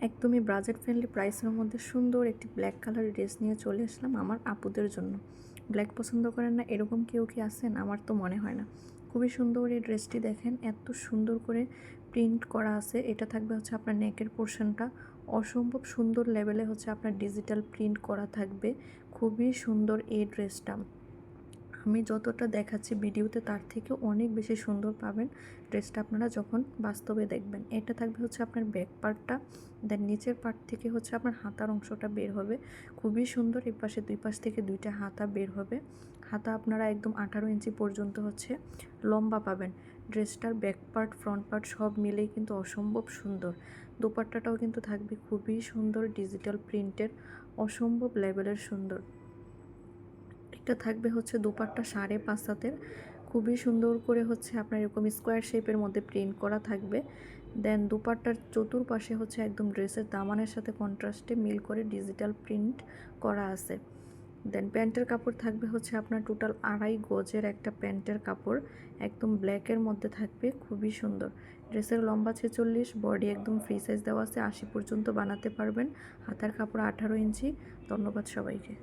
একদমই budget friendly প্রাইসের মধ্যে সুন্দর একটি ব্ল্যাক কালার ড্রেস নিয়ে চলে আসলাম আমার আপুদের জন্য। ব্ল্যাক পছন্দ করেন না এরকম কেউ কি আছেন? আমার তো মনে হয় না। খুবই সুন্দর এই ড্রেসটি দেখেন, এত সুন্দর করে প্রিন্ট করা আছে। এটা থাকবে হচ্ছে আপনার নেকের পোর্শনটা অসম্ভব সুন্দর লেভেলে হচ্ছে আপনার ডিজিটাল প্রিন্ট করা থাকবে। খুবই সুন্দর এই ড্রেসটা। আমি যতটা দেখাচ্ছি ভিডিওতে তার থেকে অনেক বেশি সুন্দর পাবেন ড্রেসটা আপনারা যখন বাস্তবে দেখবেন। এটা থাকবে হচ্ছে আপনার ব্যাক পার্টটা, দেন নিচের পার্ট থেকে হচ্ছে আপনার হাতার অংশটা বের হবে। খুবই সুন্দর, এই পাশে দুই পাশ থেকে দুইটা হাতা বের হবে। হাতা আপনারা একদম 18 ইঞ্চি পর্যন্ত হচ্ছে লম্বা পাবেন। ড্রেসটার ব্যাক পার্ট ফ্রন্ট পার্ট সব মিলেই কিন্তু অসম্ভব সুন্দর। দোপাট্টাটাও কিন্তু থাকবে খুবই সুন্দর ডিজিটাল প্রিন্টের, অসম্ভব লেভেলের সুন্দর। এটা থাকবে হচ্ছে দুপাট্টা 5.5 হাতের, খুবই সুন্দর করে হচ্ছে আপনার এরকম স্কোয়ার শেপের মধ্যে প্রিন্ট করা থাকবে। দেন দুপাট্টার চতুর্পাশে হচ্ছে একদম ড্রেসের দামানের সাথে কন্ট্রাস্টে মিল করে ডিজিটাল প্রিন্ট করা আছে। দেন প্যান্টের কাপড় থাকবে হচ্ছে আপনার টোটাল 2.5 গজের একটা প্যান্টের কাপড়, একদম ব্ল্যাকের মধ্যে থাকবে, খুবই সুন্দর। ড্রেসের লম্বা 46, বডি একদম ফ্রি সাইজ দেওয়া আছে, 80 পর্যন্ত বানাতে পারবেন। হাতার কাপড় 18 ইঞ্চি। ধন্যবাদ সবাইকে।